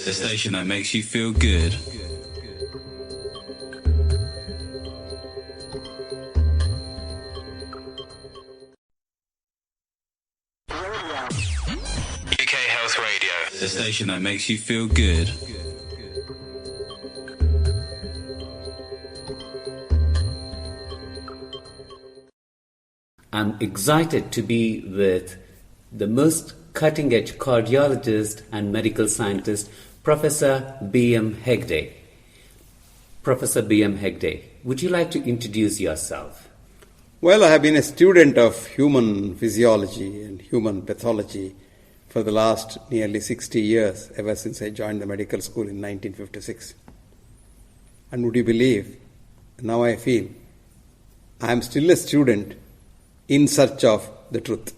The station that makes you feel good. UK Health Radio. The station that makes you feel good. I'm excited to be with the most cutting-edge cardiologist and medical scientist, Professor B.M.Hegde. Professor B.M.Hegde, would you like to introduce yourself? Well, I have been a student of human physiology and human pathology for the last nearly 60 years, ever since I joined the medical school in 1956. And would you believe, now I feel I am still a student in search of the truth.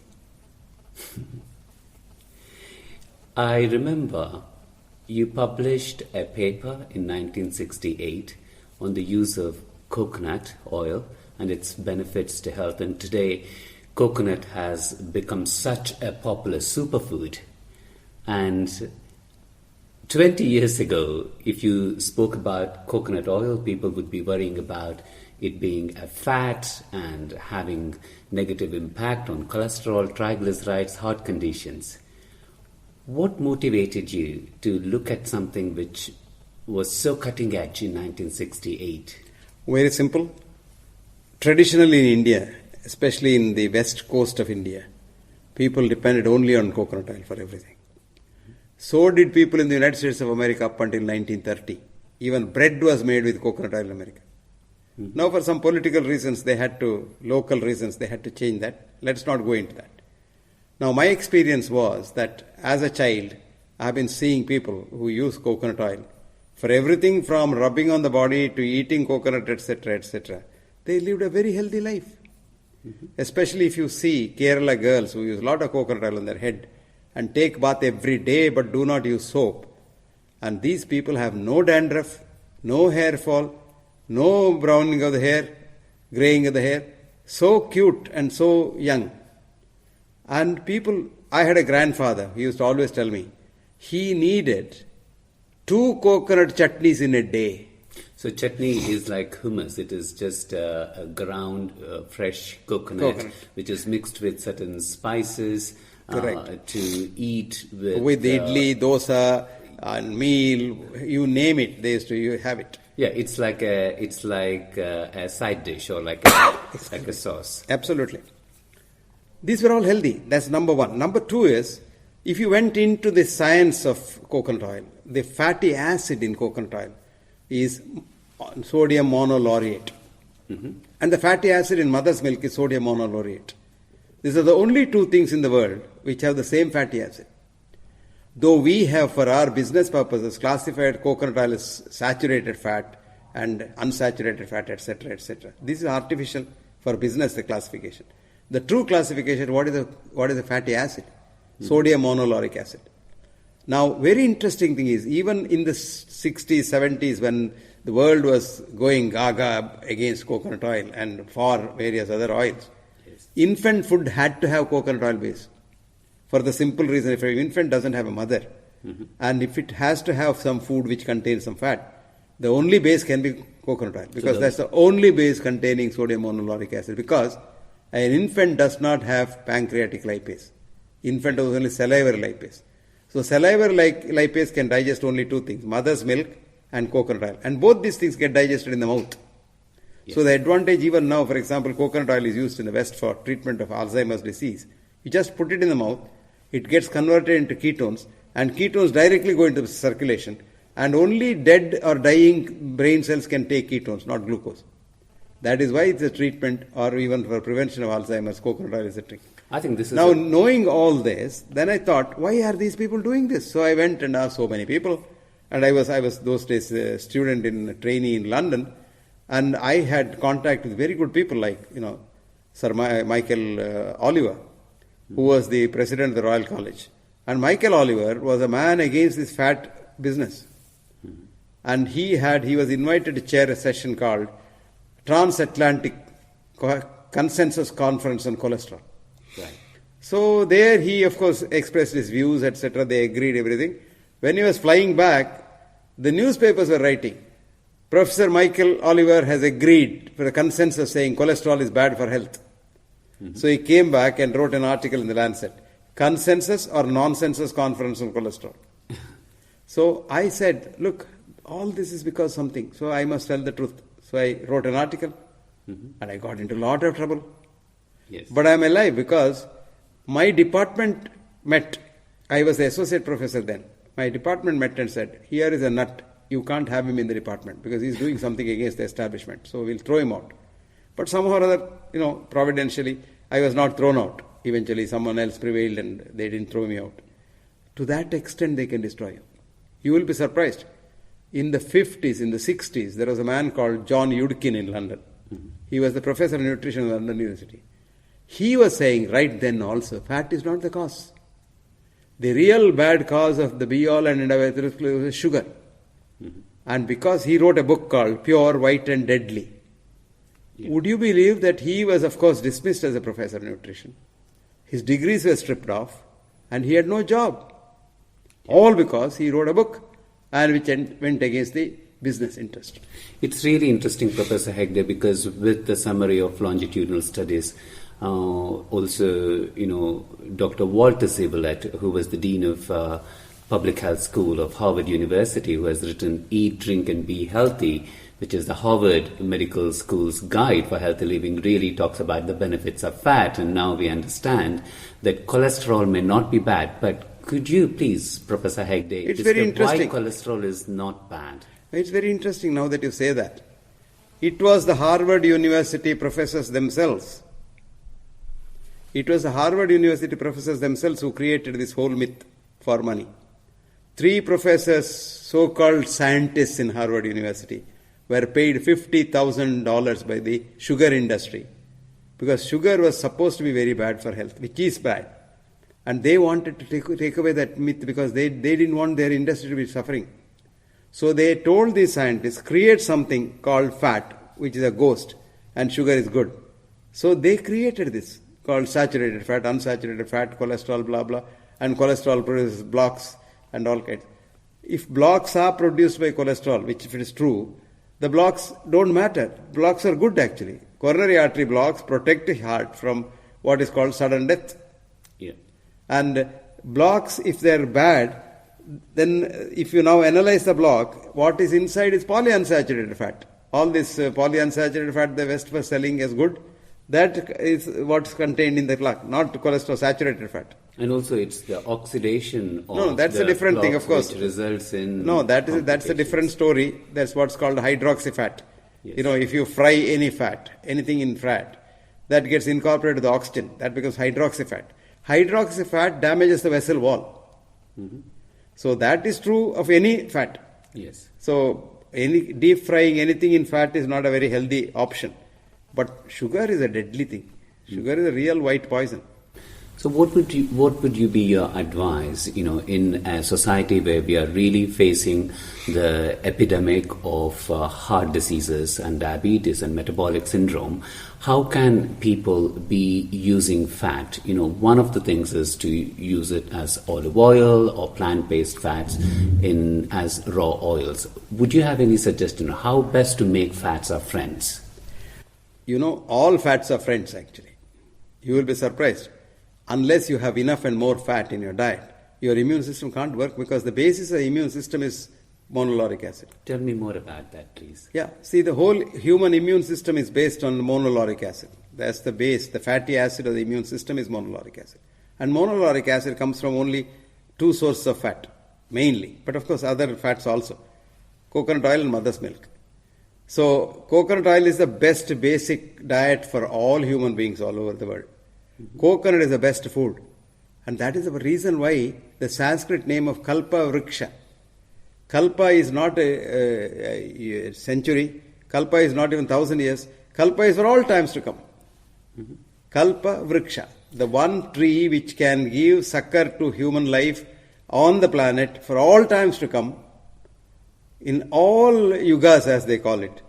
I remember you published a paper in 1968 on the use of coconut oil and its benefits to health. And today, coconut has become such a popular superfood. And 20 years ago, if you spoke about coconut oil, people would be worrying about it being a fat and having negative impact on cholesterol, triglycerides, heart conditions. What motivated you to look at something which was so cutting edge in 1968? Very simple. Traditionally in India, especially in the west coast of India, people depended only on coconut oil for everything. So did people in the United States of America up until 1930. Even bread was made with coconut oil in America. Mm-hmm. Now for some political reasons, local reasons, they had to change that. Let's not go into that. Now my experience was that as a child, I have been seeing people who use coconut oil for everything from rubbing on the body to eating coconut, etc., etc. They lived a very healthy life. Mm-hmm. Especially if you see Kerala girls who use a lot of coconut oil on their head and take bath every day but do not use soap. And these people have no dandruff, no hair fall, no browning of the hair, graying of the hair, so cute and so young. And people, I had a grandfather, he used to always tell me, he needed 2 coconut chutneys in a day. So chutney is like hummus. It is just a ground fresh coconut which is mixed with certain spices to eat with idli, dosa, and meal, you name it, they used to have it. Yeah, it's like a side dish or like a sauce. Absolutely. These were all healthy. That's number one. Number two is, if you went into the science of coconut oil, the fatty acid in coconut oil is sodium monolaurate. Mm-hmm. And the fatty acid in mother's milk is sodium monolaurate. These are the only 2 things in the world which have the same fatty acid. Though we have, for our business purposes, classified coconut oil as saturated fat and unsaturated fat, etc., etc. This is artificial for business, the classification. The true classification, what is the fatty acid? Sodium monolauric acid. Now, very interesting thing is, even in the 60s, 70s, when the world was going gaga against coconut oil and for various other oils, infant food had to have coconut oil base. For the simple reason, if an infant doesn't have a mother, and if it has to have some food which contains some fat, the only base can be coconut oil, because that's the only base containing sodium monolauric acid, because an infant does not have pancreatic lipase. Infant has only salivary lipase. So salivary lipase can digest only 2 things, mother's milk and coconut oil. And both these things get digested in the mouth. Yes. So the advantage even now, for example, coconut oil is used in the West for treatment of Alzheimer's disease. You just put it in the mouth, it gets converted into ketones, and ketones directly go into circulation. And only dead or dying brain cells can take ketones, not glucose. That is why it's a treatment, or even for prevention of Alzheimer's, coconut oil is a trick. I think this is now, knowing all this, then I thought, why are these people doing this? So I went and asked so many people, and I was those days a student trainee in London, and I had contact with very good people like Sir Michael Oliver, who was the president of the Royal College. And Michael Oliver was a man against this fat business. And he was invited to chair a session called Transatlantic Consensus Conference on Cholesterol. Right. So there he, of course, expressed his views, etc. They agreed everything. When he was flying back, the newspapers were writing, Professor Michael Oliver has agreed for a consensus saying cholesterol is bad for health. So he came back and wrote an article in the Lancet, Consensus or Nonsensus Conference on Cholesterol. So I said, look, all this is because something, so I must tell the truth. So I wrote an article, and I got into a lot of trouble. Yes. But I'm alive because my department met. I was the associate professor then. My department met and said, here is a nut. You can't have him in the department because he's doing something against the establishment. So we'll throw him out. But somehow or other, providentially, I was not thrown out. Eventually someone else prevailed and they didn't throw me out. To that extent they can destroy you. You will be surprised. In the 50s, in the 60s, there was a man called John Yudkin in London. He was the professor of nutrition at London University. He was saying right then also, fat is not the cause. The real bad cause of the be-all and end-all is sugar. And because he wrote a book called Pure, White and Deadly, would you believe that he was, of course, dismissed as a professor of nutrition? His degrees were stripped off and he had no job. All because he wrote a book and which went against the business interest. It's really interesting, Professor Hegde, because with the summary of longitudinal studies, also, Dr. Walter Sibolet, who was the Dean of Public Health School of Harvard University, who has written Eat, Drink and Be Healthy, which is the Harvard Medical School's guide for healthy living, really talks about the benefits of fat. And now we understand that cholesterol may not be bad. But could you please, Professor Hegde, describe why cholesterol is not bad? It's very interesting now that you say that. It was the Harvard University professors themselves. It was the Harvard University professors themselves who created this whole myth for money. 3 professors, so-called scientists in Harvard University, were paid $50,000 by the sugar industry because sugar was supposed to be very bad for health, which is bad. And they wanted to take away that myth because they didn't want their industry to be suffering. So they told these scientists, create something called fat, which is a ghost, and sugar is good. So they created this called saturated fat, unsaturated fat, cholesterol, blah, blah, and cholesterol produces blocks and all kinds. If blocks are produced by cholesterol, which if it is true, the blocks don't matter. Blocks are good actually. Coronary artery blocks protect the heart from what is called sudden death. Yeah. And blocks, if they are bad, then if you now analyze the block, what is inside is polyunsaturated fat. All this polyunsaturated fat the West was selling as good, that is what's contained in the block, not cholesterol saturated fat. And also it's the oxidation of No, that's a different thing, of course. Which results in... No, that's a different story. That's what's called hydroxyfat. Yes. If you fry any fat, anything in fat, that gets incorporated to the oxygen. That becomes hydroxyfat. Hydroxyfat damages the vessel wall. So that is true of any fat. Yes. So any deep frying anything in fat is not a very healthy option. But sugar is a deadly thing. Sugar is a real white poison. So what would you be your advice, in a society where we are really facing the epidemic of heart diseases and diabetes and metabolic syndrome? How can people be using fat? One of the things is to use it as olive oil or plant-based fats as raw oils. Would you have any suggestion how best to make fats our friends? All fats are friends actually. You will be surprised. Unless you have enough and more fat in your diet, your immune system can't work because the basis of the immune system is monolauric acid. Tell me more about that, please. Yeah, see, the whole human immune system is based on monolauric acid. That's the base. The fatty acid of the immune system is monolauric acid. And monolauric acid comes from only 2 sources of fat, mainly. But of course, other fats also. Coconut oil and mother's milk. So, coconut oil is the best basic diet for all human beings all over the world. Coconut is the best food. And that is the reason why the Sanskrit name of Kalpa Vriksha. Kalpa is not a century. Kalpa is not even 1,000 years. Kalpa is for all times to come. Kalpa vriksha, the one tree which can give succor to human life on the planet for all times to come, in all yugas as they call it,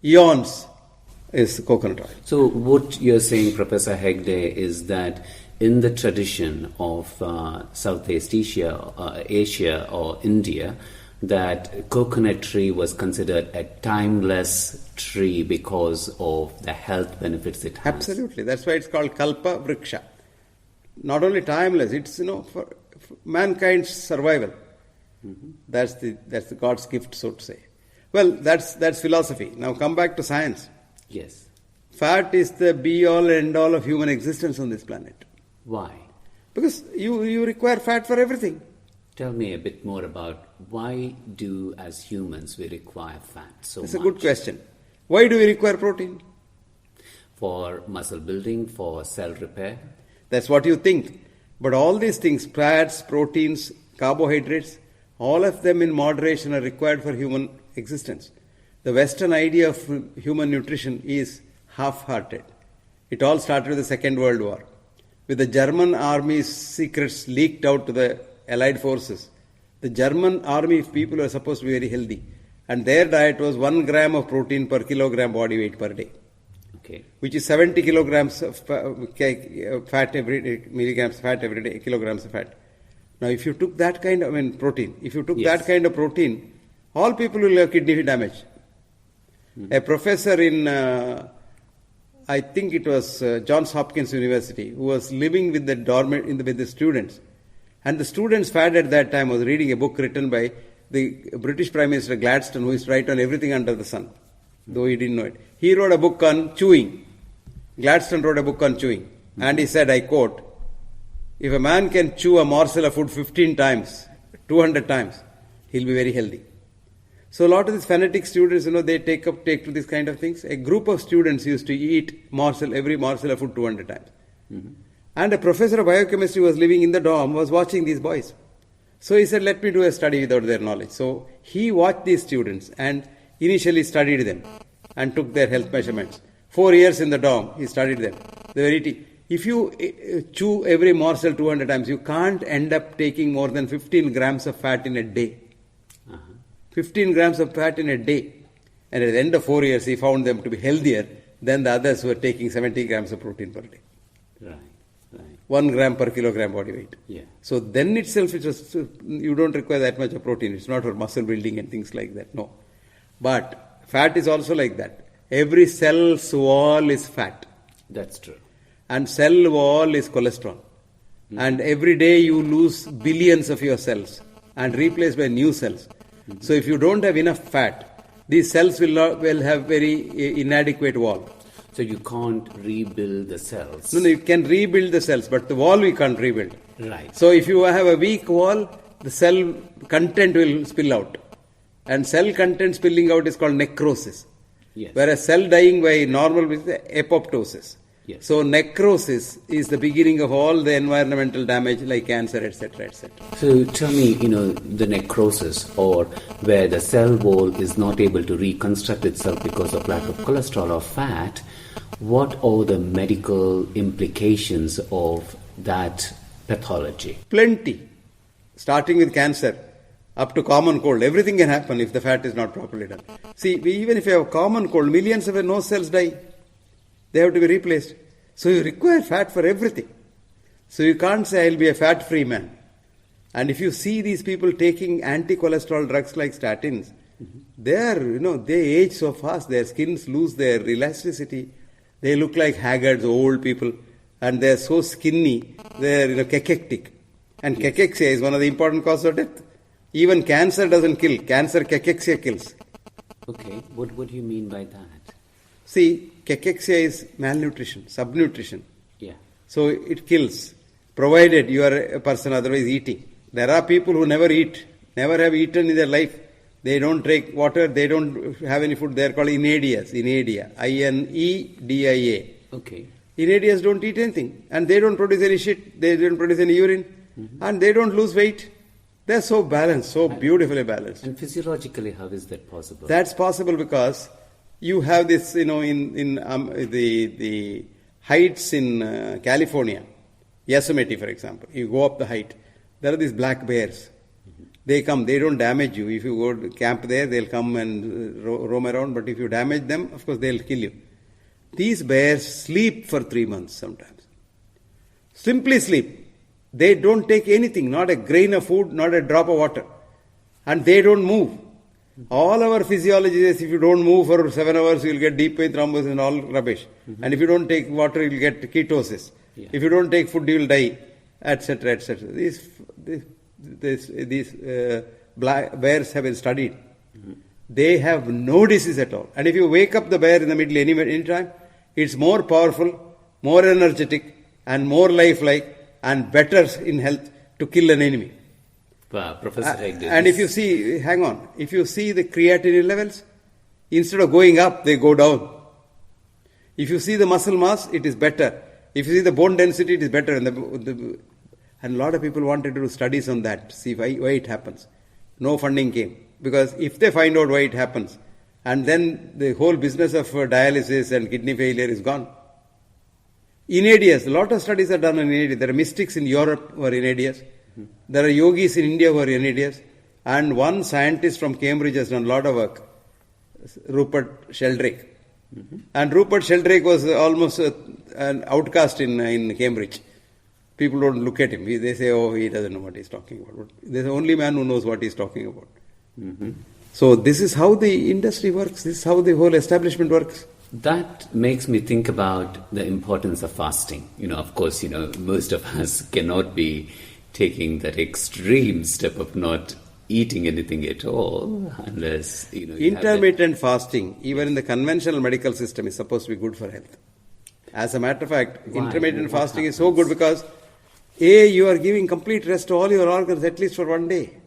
eons, is coconut oil. So what you're saying, Professor Hegde, is that in the tradition of Southeast Asia or India, that coconut tree was considered a timeless tree because of the health benefits it has. Absolutely. That's why it's called Kalpa Vriksha. Not only timeless, it's for mankind's survival. That's the God's gift, so to say. Well, that's philosophy. Now come back to science. Yes. Fat is the be-all and all of human existence on this planet. Why? Because you require fat for everything. Tell me a bit more about why do, as humans, we require fat so much? That's a good question. Why do we require protein? For muscle building, for cell repair? That's what you think. But all these things, fats, proteins, carbohydrates, all of them in moderation are required for human existence. The Western idea of human nutrition is half-hearted. It all started with the Second World War. With the German army's secrets leaked out to the Allied forces, the German army people were supposed to be very healthy. And their diet was 1 gram of protein per kilogram body weight per day. Okay. Which is 70 kilograms of fat every day, milligrams fat every day, kilograms of fat. Now, if you took that kind of protein, if you took that kind of protein, all people will have kidney damage. A professor in, I think it was Johns Hopkins University, who was living with with the students. And the students' fad at that time was reading a book written by the British Prime Minister Gladstone, who used to write on everything under the sun, though he didn't know it. He wrote a book on chewing. Gladstone wrote a book on chewing. And he said, I quote, if a man can chew a morsel of food 15 times, 200 times, he'll be very healthy. So a lot of these fanatic students, they take to these kind of things. A group of students used to eat every morsel of food 200 times. And a professor of biochemistry who was living in the dorm was watching these boys. So he said, let me do a study without their knowledge. So he watched these students and initially studied them and took their health measurements. 4 years in the dorm, he studied them. They were eating. If you chew every morsel 200 times, you can't end up taking more than 15 grams of fat in a day. 15 grams of fat in a day. And at the end of 4 years, he found them to be healthier than the others who were taking 70 grams of protein per day. Right. 1 gram per kilogram body weight. Yeah. So then itself, you don't require that much of protein. It's not for muscle building and things like that. No. But fat is also like that. Every cell's wall is fat. That's true. And cell wall is cholesterol. And every day you lose billions of your cells and replaced by new cells. So if you don't have enough fat, these cells will have very inadequate wall. So you can't rebuild the cells. No, you can rebuild the cells, but the wall we can't rebuild. Right. So if you have a weak wall, the cell content will spill out. And cell content spilling out is called necrosis. Yes. Whereas cell dying by normal is apoptosis. Yes. So necrosis is the beginning of all the environmental damage like cancer, etc., etc. So tell me, the necrosis, or where the cell wall is not able to reconstruct itself because of lack of cholesterol or fat, what are the medical implications of that pathology? Plenty. Starting with cancer, up to common cold. Everything can happen if the fat is not properly done. See, even if you have common cold, millions of nose cells die. They have to be replaced. So you require fat for everything. So you can't say, I'll be a fat-free man. And if you see these people taking anti-cholesterol drugs like statins, they age so fast, their skins lose their elasticity. They look like haggards, old people, and they're so skinny, they're cachectic. And cachexia is one of the important causes of death. Even cancer doesn't kill. Cancer, cachexia kills. Okay, what do you mean by that? See, cachexia is malnutrition, subnutrition. Yeah. So it kills, provided you are a person otherwise eating. There are people who never eat, never have eaten in their life. They don't drink water, they don't have any food. They are called inedias, inedia, I-N-E-D-I-A. Okay. Inedias don't eat anything, and they don't produce any shit, they don't produce any urine, and they don't lose weight. They are so balanced, so beautifully balanced. And physiologically, how is that possible? That's possible because you have this, in the heights in California, Yosemite for example, you go up the height, there are these black bears. They come, they don't damage you. If you go to camp there, they'll come and roam around, but if you damage them, of course they'll kill you. These bears sleep for 3 months sometimes. Simply sleep. They don't take anything, not a grain of food, not a drop of water. And they don't move. All our physiology is if you don't move for 7 hours, you'll get deep vein thrombosis and all rubbish. And if you don't take water, you'll get ketosis. Yeah. If you don't take food, you'll die, etc., etc. These black bears have been studied. They have no disease at all. And if you wake up the bear in the middle any time, it's more powerful, more energetic, and more lifelike, and better in health to kill an enemy. Wow, Professor Hegde. And if you see, hang on, if you see the creatinine levels, instead of going up, they go down. If you see the muscle mass, it is better. If you see the bone density, it is better. And a lot of people wanted to do studies on that, see why it happens. No funding came. Because if they find out why it happens, and then the whole business of dialysis and kidney failure is gone. Inadias, a lot of studies are done on inadias. There are mystics in Europe who are inadias. There are yogis in India who are inadias. And one scientist from Cambridge has done a lot of work, Rupert Sheldrake. And Rupert Sheldrake was almost an outcast in Cambridge. People don't look at him. They say, oh, he doesn't know what he's talking about. There's the only man who knows what he's talking about. So this is how the industry works. This is how the whole establishment works. That makes me think about the importance of fasting. Of course, most of us cannot be taking that extreme step of not eating anything at all unless, intermittent fasting, even in the conventional medical system, is supposed to be good for health. As a matter of fact, intermittent fasting is so good because, you are giving complete rest to all your organs at least for 1 day.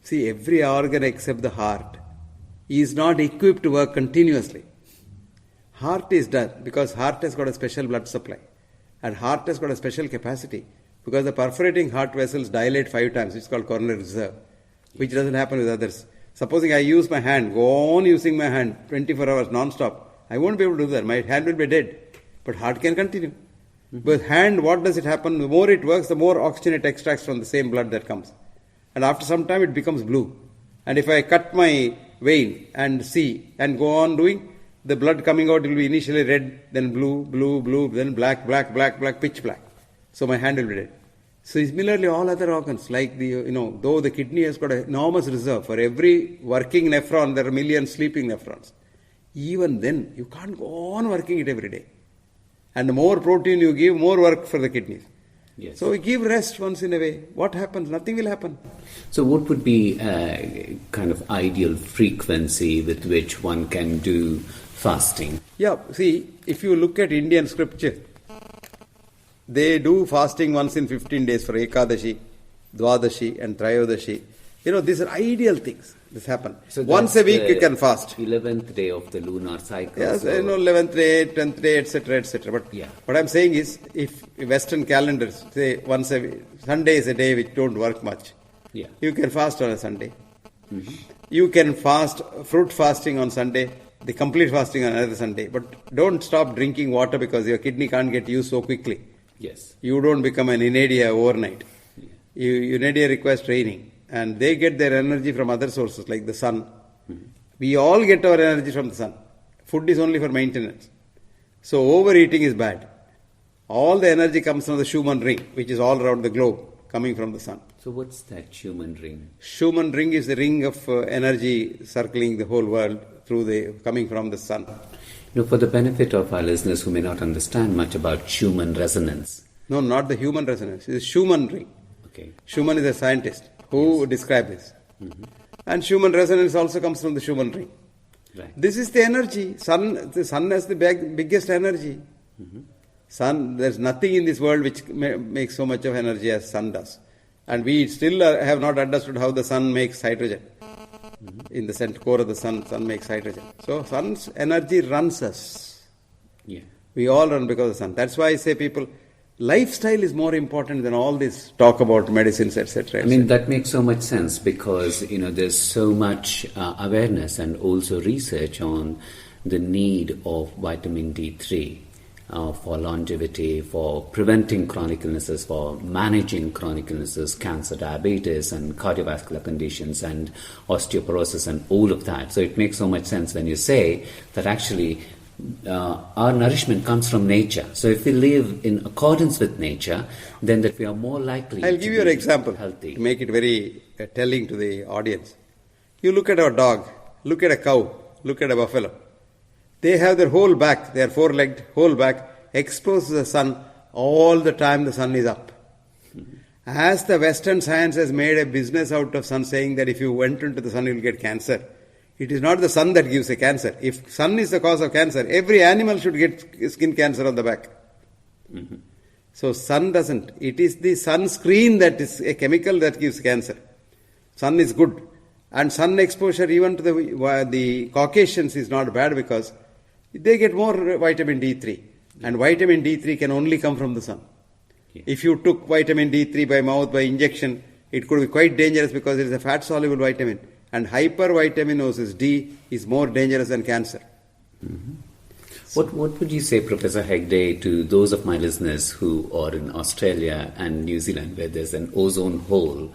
See, every organ except the heart is not equipped to work continuously. Heart is done because heart has got a special blood supply and heart has got a special capacity because the perforating heart vessels dilate 5 times, which is called coronary reserve, which doesn't happen with others. Supposing I use my hand, go on using my hand 24 hours non-stop, I won't be able to do that. My hand will be dead, but heart can continue. But hand, what does it happen? The more it works, the more oxygen it extracts from the same blood that comes. And after some time, it becomes blue. And if I cut my vein and see and go on doing, the blood coming out will be initially red, then blue, blue, blue, then black, black, black, black, pitch black. So my hand will be dead. So similarly, all other organs, like though the kidney has got an enormous reserve, for every working nephron, there are millions sleeping nephrons. Even then, you can't go on working it every day. And the more protein you give, more work for the kidneys. Yes. So we give rest once in a way. What happens? Nothing will happen. So what would be a kind of ideal frequency with which one can do fasting? Yeah, see, if you look at Indian scripture, they do fasting once in 15 days for Ekadashi, Dwadashi and Trayodashi. These are ideal things. This happen. So once a week you can fast. 11th day of the lunar cycle. Yes, 11th day, 10th day, etc., etc. But what I'm saying is, if Western calendars say once a week, Sunday is a day which don't work much. You can fast on a Sunday. You can fast, fruit fasting on Sunday, the complete fasting on another Sunday. But don't stop drinking water because your kidney can't get used so quickly. Yes. You don't become an inadia overnight. Inadia requires training. And they get their energy from other sources like the sun. We all get our energy from the sun. Food is only for maintenance. So overeating is bad. All the energy comes from the Schumann ring, which is all around the globe, coming from the sun. So what's that Schumann ring? Schumann ring is the ring of energy circling the whole world coming from the sun. For the benefit of our listeners who may not understand much about Schumann resonance. No, not the human resonance. It is Schumann ring. Okay. Schumann is a scientist who described this. And Schumann resonance also comes from the Schumann ring. Right. This is the energy. The sun has the biggest energy. Sun, there's nothing in this world which makes so much of energy as sun does. And we still have not understood how the sun makes hydrogen. In the center core of the sun makes hydrogen. So sun's energy runs us. We all run because of the sun. That's why I say people, lifestyle is more important than all this talk about medicines, etc. I mean, that makes so much sense because, there's so much awareness and also research on the need of vitamin D3 for longevity, for preventing chronic illnesses, for managing chronic illnesses, cancer, diabetes, and cardiovascular conditions, and osteoporosis, and all of that. So it makes so much sense when you say that actually our nourishment comes from nature. So if we live in accordance with nature, then that we are more likely I'll give you an example healthy. to make it very telling to the audience. You look at our dog, look at a cow, look at a buffalo. They have their whole back, their four-legged whole back, exposed to the sun all the time the sun is up. As the Western science has made a business out of sun, saying that if you went into the sun you will get cancer, it is not the sun that gives a cancer. If sun is the cause of cancer, every animal should get skin cancer on the back. Mm-hmm. So sun doesn't. It is the sunscreen that is a chemical that gives cancer. Sun is good. And sun exposure even to the Caucasians is not bad because they get more vitamin D3. And vitamin D3 can only come from the sun. Yeah. If you took vitamin D3 by mouth, by injection, it could be quite dangerous because it is a fat-soluble vitamin. And hypervitaminosis, D, is more dangerous than cancer. Mm-hmm. What would you say, Professor Hegde, to those of my listeners who are in Australia and New Zealand where there's an ozone hole,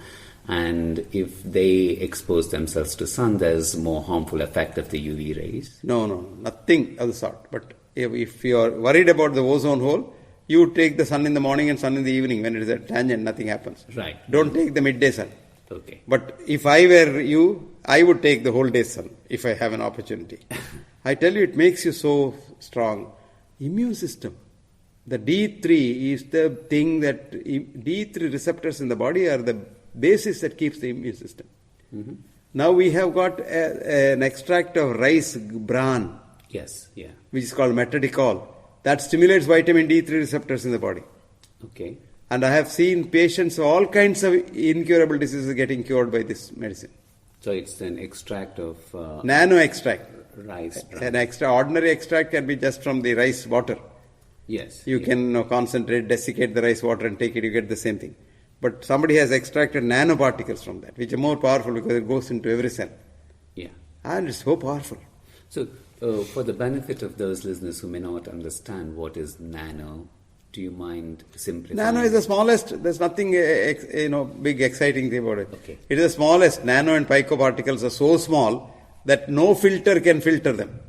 and if they expose themselves to sun, there's more harmful effect of the UV rays? No, nothing of the sort. But if you are worried about the ozone hole, you take the sun in the morning and sun in the evening. When it is a tangent, nothing happens. Right. Don't take the midday sun. Okay. But if I were you, I would take the whole day sun if I have an opportunity. I tell you, it makes you so strong. Immune system. The D3 is the thing that D3 receptors in the body are the basis that keeps the immune system. Mm-hmm. Now we have got an extract of rice bran. Yes, yeah. Which is called metadicol. That stimulates vitamin D3 receptors in the body. Okay. And I have seen patients, all kinds of incurable diseases getting cured by this medicine. So it's an extract of... Nano extract. Rice. An ordinary extract can be just from the rice water. Yes. You can concentrate, desiccate the rice water and take it, you get the same thing. But somebody has extracted nanoparticles from that, which are more powerful because it goes into every cell. Yeah. And it's so powerful. So, for the benefit of those listeners who may not understand what is nano, do you mind simplifying? Nano is the smallest. There's nothing big exciting thing about it. Okay. It is the smallest. Nano and picoparticles are so small that no filter can filter them.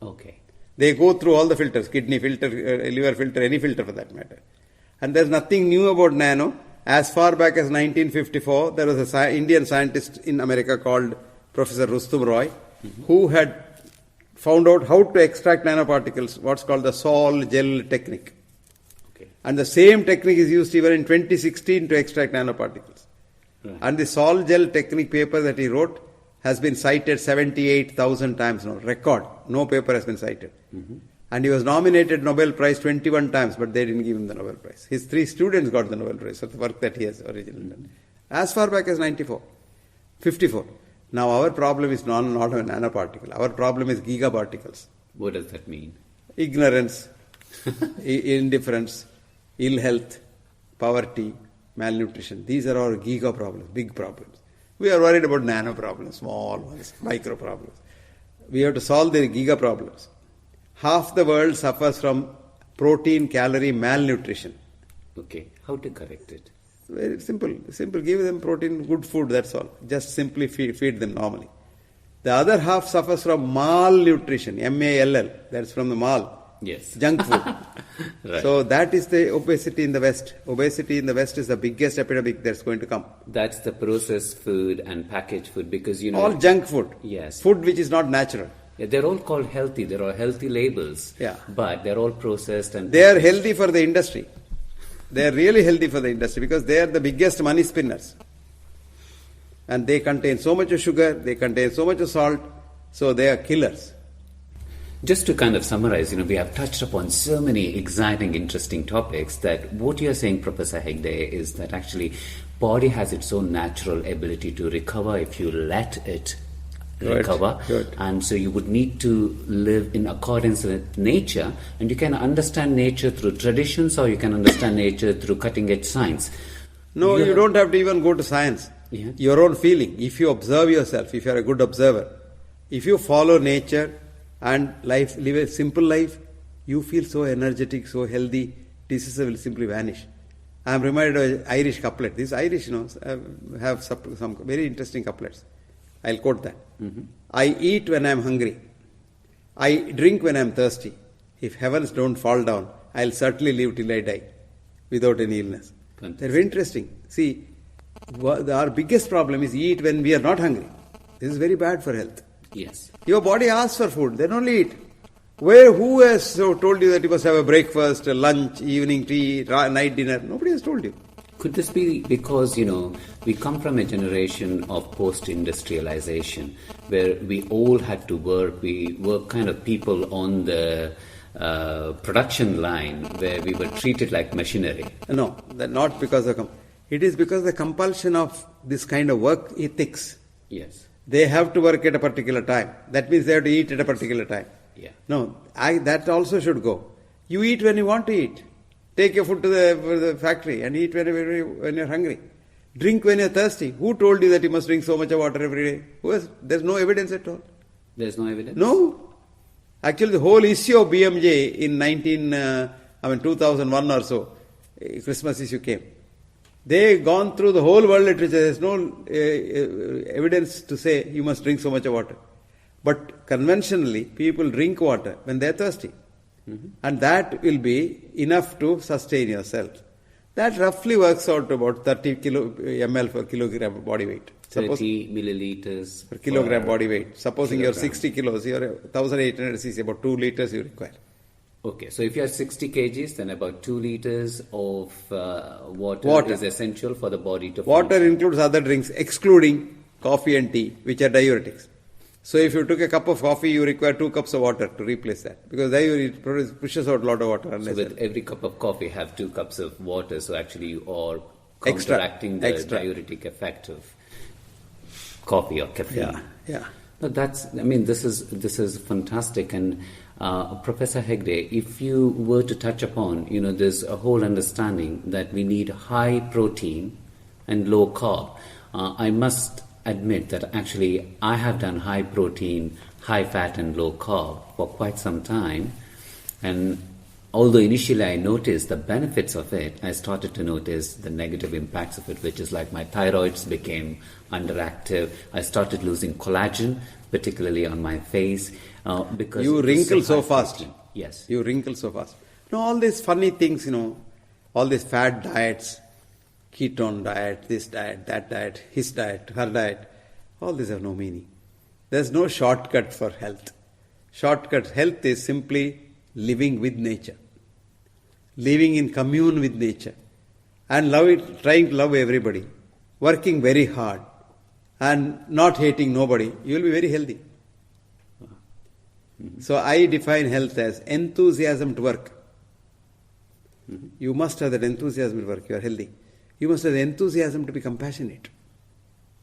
Okay. They go through all the filters, kidney filter, liver filter, any filter for that matter. And there's nothing new about nano. As far back as 1954, there was an Indian scientist in America called Professor Rustum Roy, who had found out how to extract nanoparticles, what's called the Sol gel technique. Okay. And the same technique is used even in 2016 to extract nanoparticles. Right. And the Sol gel technique paper that he wrote has been cited 78,000 times now. Record. No paper has been cited. Mm-hmm. And he was nominated Nobel Prize 21 times, but they didn't give him the Nobel Prize. His 3 students got the Nobel Prize for the work that he has originally done. As far back as 54. Now our problem is not a nanoparticle. Our problem is gigaparticles. What does that mean? Ignorance, indifference, ill health, poverty, malnutrition. These are all giga problems, big problems. We are worried about nano problems, small ones, micro problems. We have to solve the giga problems. Half the world suffers from protein, calorie malnutrition. Okay. How to correct it? Very simple. Give them protein, good food, that's all. Just simply feed them normally. The other half suffers from malnutrition, M-A-L-L. That's from the mal. Yes. Junk food. Right. So that is the obesity in the West. Obesity in the West is the biggest epidemic that's going to come. That's the processed food and packaged food because, all junk food. Yes. Food which is not natural. Yeah, they're all called healthy. There are healthy labels. Yeah. But they're all processed and... They are healthy for the industry. They are really healthy for the industry because they are the biggest money spinners. And they contain so much of sugar, they contain so much of salt, so they are killers. Just to kind of summarize, we have touched upon so many exciting, interesting topics that what you're saying, Professor Hegde, is that actually body has its own natural ability to recover if you let it recover. Good. And so you would need to live in accordance with nature, and you can understand nature through traditions or you can understand nature through cutting-edge science. No, you don't have to even go to science. Yeah. Your own feeling. If you observe yourself, if you are a good observer, if you follow nature and live a simple life, you feel so energetic, so healthy, diseases will simply vanish. I am reminded of an Irish couplet. These Irish, have some very interesting couplets. I'll quote that. I eat when I am hungry. I drink when I am thirsty. If heavens don't fall down, I'll certainly live till I die without any illness. Fantastic. They're very interesting. See, our biggest problem is eat when we are not hungry. This is very bad for health. Yes. Your body asks for food, then only eat. Who has told you that you must have a breakfast, a lunch, evening tea, night dinner? Nobody has told you. Could this be because, we come from a generation of post-industrialization where we all had to work, we were kind of people on the production line where we were treated like machinery? No, not because of... It is because of the compulsion of this kind of work ethics. Yes. They have to work at a particular time. That means they have to eat at a particular time. Yeah. No, that also should go. You eat when you want to eat. Take your food to the factory and eat when you're hungry. Drink when you're thirsty. Who told you that you must drink so much of water every day? There's no evidence at all. There's no evidence? No. Actually, the whole issue of BMJ in 2001 or so, Christmas issue came. They gone through the whole world literature. There's no evidence to say you must drink so much of water. But conventionally, people drink water when they're thirsty. And that will be enough to sustain yourself. That roughly works out to about 30 ml per kilogram body weight. 30 milliliters per kilogram body weight. Supposing you're 60 kilos, you're 1800 cc, about 2 liters you require. Okay, so if you are 60 kgs, then about 2 liters of water is essential for the body to Water function. includes other drinks, excluding coffee and tea, which are diuretics. So if you took a cup of coffee, you require 2 cups of water to replace that. Because it pushes out a lot of water. So with every cup of coffee, have 2 cups of water. So actually you are counteracting the diuretic effect of coffee or caffeine. Yeah. No, this is fantastic. And Professor Hegde, if you were to touch upon, there's a whole understanding that we need high protein and low carb. I must admit that actually I have done high protein, high fat and low carb for quite some time, and although initially I noticed the benefits of it, I started to notice the negative impacts of it, which is like my thyroids became underactive. I started losing collagen, particularly on my face, because you wrinkle so fast. Protein. Yes, you wrinkle so fast. All these funny things, all these fad diets, ketone diet, this diet, that diet, his diet, her diet, all these have no meaning. There's no shortcut for health. Health is simply living with nature, living in commune with nature, and trying to love everybody, working very hard, and not hating nobody. You will be very healthy. So I define health as enthusiasm to work. You must have that enthusiasm to work. You are healthy. You must have the enthusiasm to be compassionate.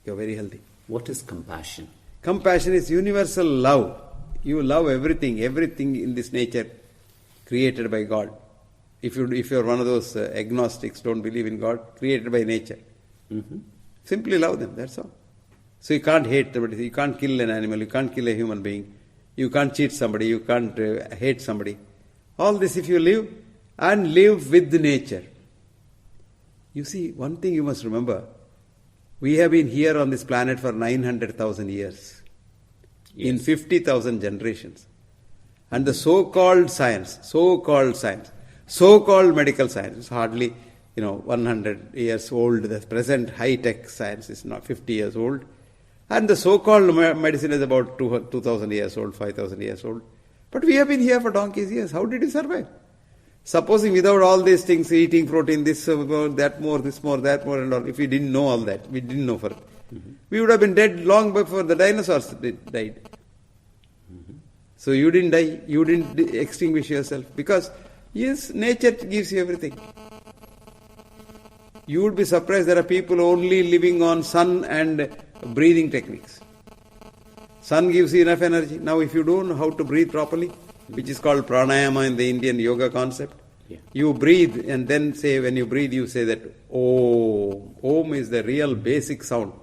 You are very healthy. What is compassion? Compassion is universal love. You love everything in this nature created by God. If you're one of those agnostics, don't believe in God, created by nature. Simply love them, that's all. So you can't hate somebody, you can't kill an animal, you can't kill a human being, you can't cheat somebody, you can't hate somebody. All this if you live with nature. You see, one thing you must remember, we have been here on this planet for 900,000 years, in 50,000 generations. And the so-called medical science is hardly 100 years old. The present high-tech science is not 50 years old. And the so-called medicine is about 2,000 years old, 5,000 years old. But we have been here for donkeys' years. How did we survive? Supposing without all these things, eating protein, this more, that more, that more and all, if we didn't know all that, we didn't know for it. We would have been dead long before the dinosaurs died. So you didn't die, you didn't extinguish yourself, because yes, nature gives you everything. You would be surprised there are people only living on sun and breathing techniques. Sun gives you enough energy. Now if you don't know how to breathe properly, which is called pranayama in the Indian yoga concept, you breathe and then say, when you breathe, you say that Om. Om is the real basic sound.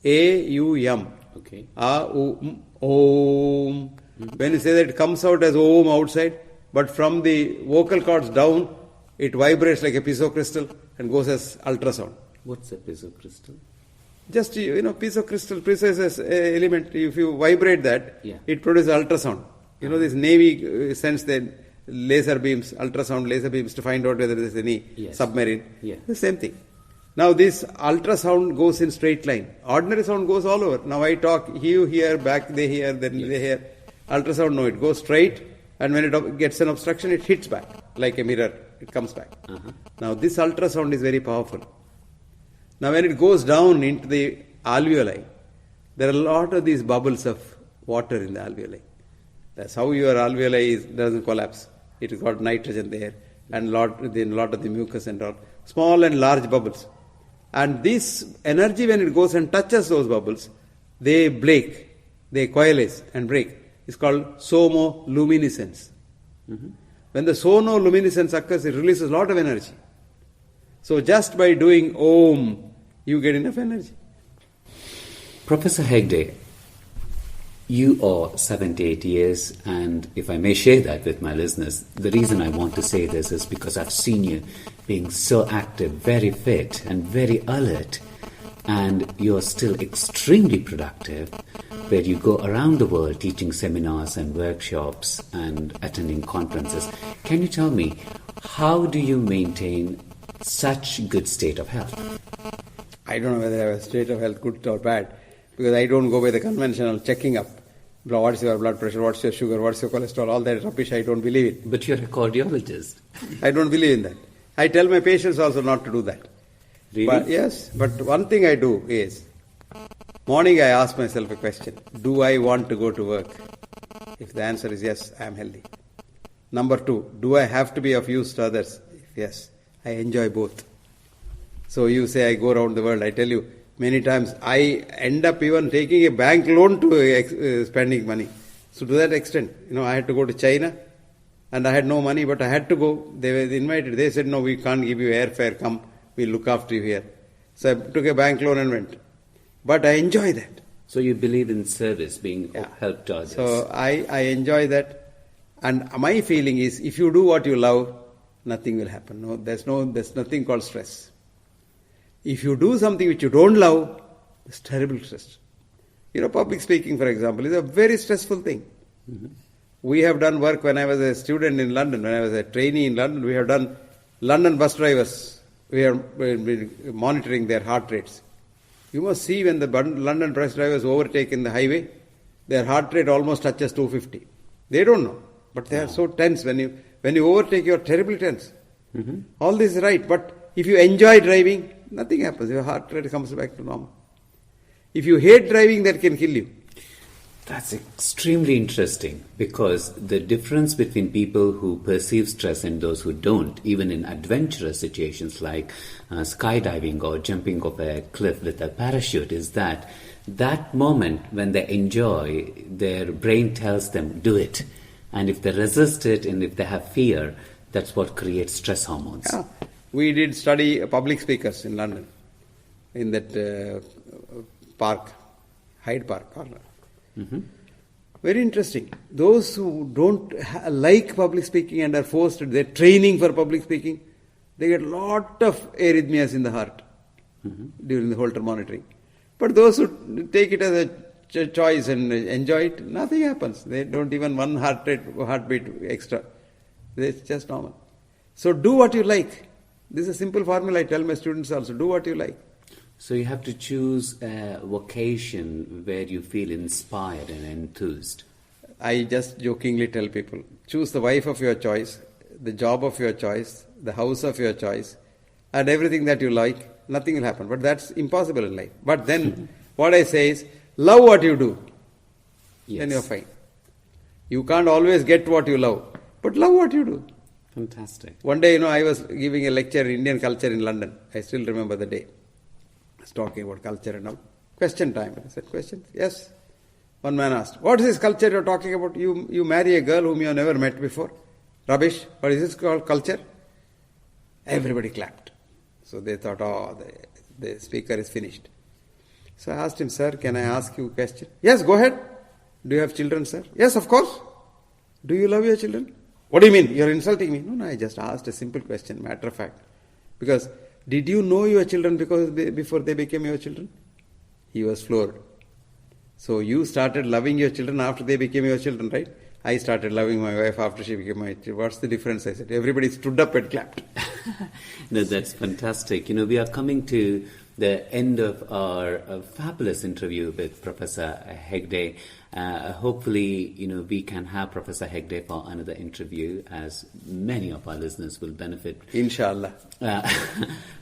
A-U-M. Okay. A-U-M. Om. When you say that, it comes out as Om outside, but from the vocal cords down, it vibrates like a piezo crystal and goes as ultrasound. What's a piezo crystal? Just, piezo crystal, precise element, if you vibrate that, Yeah. it produces ultrasound. This Navy sends the laser beams, ultrasound laser beams to find out whether there is any Yes. submarine. Yeah. The same thing. Now this ultrasound goes in straight line. Ordinary sound goes all over. Now I talk, you hear, back they hear, then they hear. Ultrasound, no, it goes straight, and when it gets an obstruction, it hits back like a mirror. It comes back. Now this ultrasound is very powerful. Now when it goes down into the alveoli, there are a lot of these bubbles of water in the alveoli. That's how your alveoli doesn't collapse. It has got nitrogen there and a lot of the mucus and all. Small and large bubbles. And this energy, when it goes and touches those bubbles, they break, they coalesce and break. It's called somoluminescence. When the sonoluminescence occurs, it releases a lot of energy. So just by doing Om, you get enough energy. Professor Hegde, you are 78 years, and if I may share that with my listeners, the reason I want to say this is because I've seen you being so active, very fit and very alert, and you're still extremely productive, where you go around the world teaching seminars and workshops and attending conferences. Can you tell me, how do you maintain such good state of health? I don't know whether I have a state of health good or bad, because I don't go by the conventional checking up. What's your blood pressure, what's your sugar, what's your cholesterol, all that rubbish, I don't believe in. But you're a cardiologist. I don't believe in that. I tell my patients also not to do that. Really? But yes, but one thing I do is, morning I ask myself a question, do I want to go to work? If the answer is yes, I am healthy. Number 2, do I have to be of use to others? If yes, I enjoy both. So you say I go around the world, I tell you, many times I end up even taking a bank loan to spending money. So to that extent, I had to go to China and I had no money, but I had to go. They were invited. They said, no, we can't give you airfare, come, we'll look after you here. So I took a bank loan and went. But I enjoy that. So you believe in service, being of help to others. So I enjoy that. And my feeling is, if you do what you love, nothing will happen. No, there's nothing called stress. If you do something which you don't love, it's terrible stress. Public speaking, for example, is a very stressful thing. We have done work when I was a student in London, when I was a trainee in London, we have done London bus drivers. We are monitoring their heart rates. You must see when the London bus drivers overtake in the highway, their heart rate almost touches 250. They don't know, but they are so tense. When you overtake, you are terribly tense. All this is right, but if you enjoy driving, nothing happens. Your heart rate comes back to normal. If you hate driving, that can kill you. That's extremely interesting, because the difference between people who perceive stress and those who don't, even in adventurous situations like skydiving or jumping off a cliff with a parachute, is that moment when they enjoy, their brain tells them, do it. And if they resist it and if they have fear, that's what creates stress hormones. Yeah. We did study public speakers in London, in that park, Hyde Park corner. Very interesting. Those who don't like public speaking and are forced to, they're training for public speaking, they get a lot of arrhythmias in the heart during the Holter monitoring. But those who take it as a choice and enjoy it, nothing happens. They don't even one heartbeat extra. It's just normal. So do what you like. This is a simple formula I tell my students also. Do what you like. So you have to choose a vocation where you feel inspired and enthused. I just jokingly tell people, choose the wife of your choice, the job of your choice, the house of your choice, and everything that you like. Nothing will happen. But that's impossible in life. But then what I say is, love what you do. Yes. Then you're fine. You can't always get what you love, but love what you do. Fantastic. One day, I was giving a lecture in Indian culture in London. I still remember the day. I was talking about culture and all. Question time. I said, questions? Yes. One man asked, what is this culture you're talking about? You marry a girl whom you have never met before. Rubbish. What is this called culture? Everybody clapped. So they thought, the speaker is finished. So I asked him, sir, can I ask you a question? Yes, go ahead. Do you have children, sir? Yes, of course. Do you love your children? What do you mean? You're insulting me? No, I just asked a simple question, matter of fact. Because did you know your children before they became your children? He was floored. So you started loving your children after they became your children, right? I started loving my wife after she became my children. What's the difference? I said. Everybody stood up and clapped. No, that's fantastic. We are coming to the end of our fabulous interview with Professor Hegde. Hopefully, we can have Professor Hegde for another interview, as many of our listeners will benefit. Inshallah.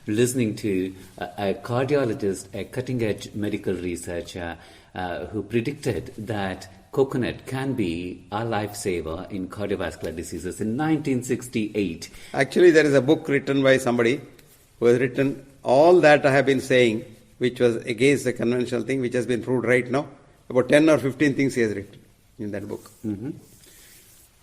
Listening to a cardiologist, a cutting-edge medical researcher who predicted that coconut can be a lifesaver in cardiovascular diseases in 1968. Actually, there is a book written by somebody who has written all that I have been saying, which was against the conventional thing, which has been proved right now. About 10 or 15 things he has written in that book. Mm-hmm.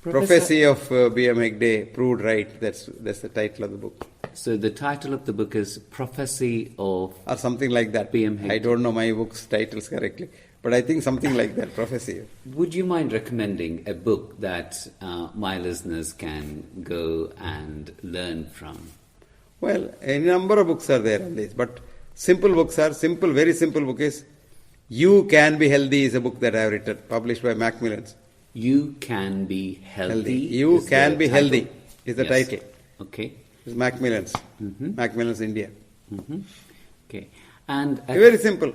Prophecy of B.M.Hegde proved right. That's the title of the book. So the title of the book is Prophecy of... Or something like that. B.M.Hegde. I don't know my book's titles correctly. But I think something like that, Prophecy. Would you mind recommending a book that my listeners can go and learn from? Well, a number of books are there on this. But simple books are simple, very simple book is You Can Be Healthy is a book that I have written, published by Macmillan's. You Can Be Healthy. You Can Be Healthy is the title. Okay. It's Macmillan's. Mm-hmm. Macmillan's India. Mm-hmm. Okay. And very simple.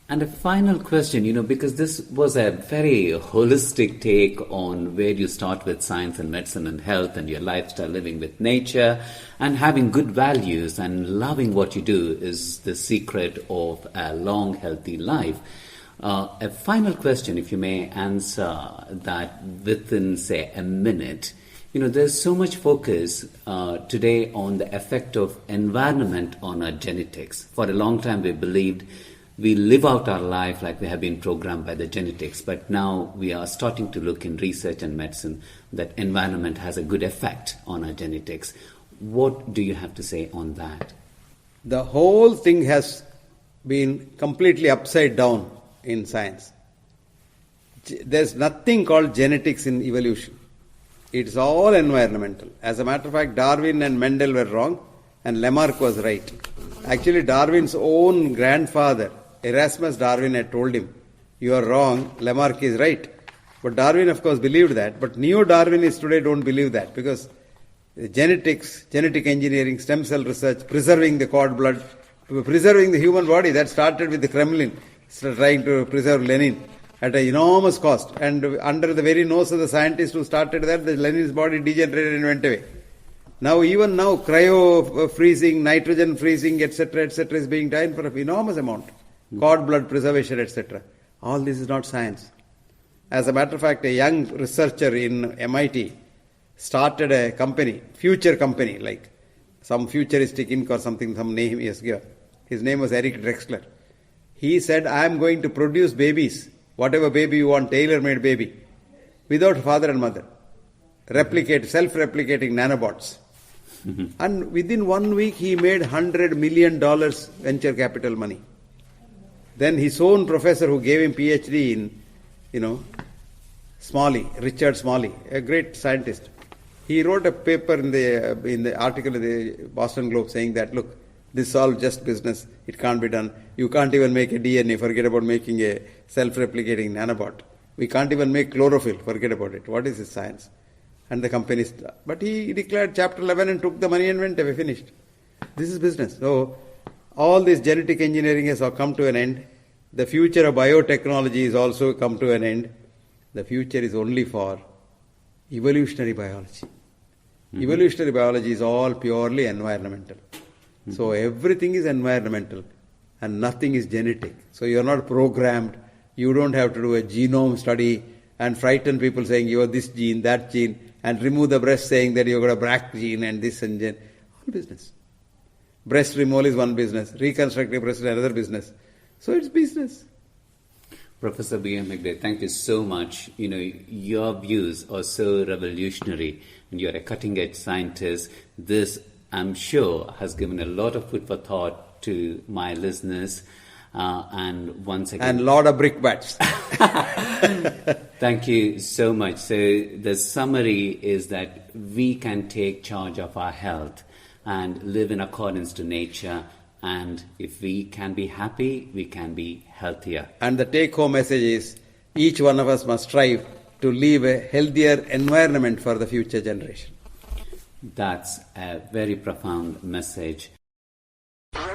And a final question, because this was a very holistic take on where you start with science and medicine and health and your lifestyle, living with nature and having good values and loving what you do is the secret of a long, healthy life. A final question, if you may answer that within, say, a minute. There's so much focus today on the effect of environment on our genetics. For a long time, we believed we live out our life like we have been programmed by the genetics, but now we are starting to look in research and medicine that environment has a good effect on our genetics. What do you have to say on that? The whole thing has been completely upside down in science. There's nothing called genetics in evolution. It's all environmental. As a matter of fact, Darwin and Mendel were wrong and Lamarck was right. Actually, Darwin's own grandfather, Erasmus Darwin, had told him, you are wrong, Lamarck is right. But Darwin, of course, believed that. But neo-Darwinists today don't believe that because genetics, genetic engineering, stem cell research, preserving the cord blood, preserving the human body, that started with the Kremlin, trying to preserve Lenin at an enormous cost. And under the very nose of the scientists who started that, the Lenin's body degenerated and went away. Even now, cryo freezing, nitrogen freezing, etc., is being done for an enormous amount. Cord blood preservation, etc. All this is not science. As a matter of fact, a young researcher in MIT started a company, future company, like some futuristic Inc. or something, some name he has given. His name was Eric Drexler. He said, I am going to produce babies, whatever baby you want, tailor-made baby, without father and mother. Self-replicating nanobots. Mm-hmm. And within 1 week, he made $100 million venture capital money. Then his own professor who gave him PhD in, Smalley, Richard Smalley, a great scientist. He wrote a paper in the article in the Boston Globe saying that, look, this is all just business. It can't be done. You can't even make a DNA. Forget about making a self-replicating nanobot. We can't even make chlorophyll. Forget about it. What is this science? And the company, but he declared Chapter 11 and took the money and went away, finished. This is business. So, all this genetic engineering has come to an end. The future of biotechnology has also come to an end. The future is only for evolutionary biology. Mm-hmm. Evolutionary biology is all purely environmental. Mm-hmm. So, everything is environmental and nothing is genetic. So, you are not programmed. You don't have to do a genome study and frighten people saying you have this gene, that gene, and remove the breast saying that you've got a BRCA gene and this and that. All business. Breast removal is one business. Reconstructive breast is another business. So it's business. Professor B.M.Hegde, thank you so much. Your views are so revolutionary and you're a cutting-edge scientist. This, I'm sure, has given a lot of food for thought to my listeners. And once again... And lot of brickbats. Thank you so much. So the summary is that we can take charge of our health and live in accordance to nature. And if we can be happy, we can be healthier. And the take-home message is, each one of us must strive to leave a healthier environment for the future generation. That's a very profound message. UK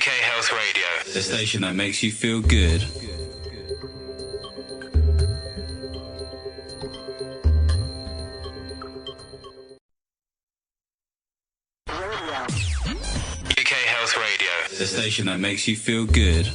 Health Radio, the station that makes you feel good. UK Health Radio, the station that makes you feel good.